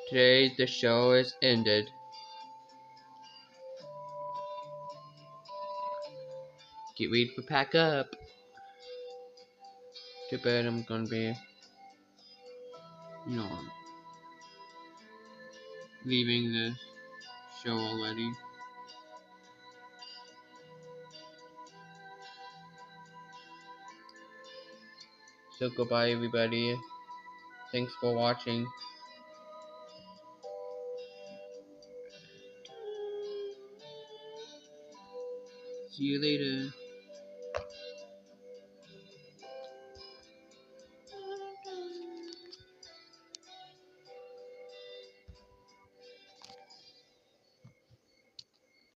Today the show is ended. Get ready to pack up. Too bad I'm gonna be, you know, leaving the show already. So goodbye everybody. Thanks for watching. See you later.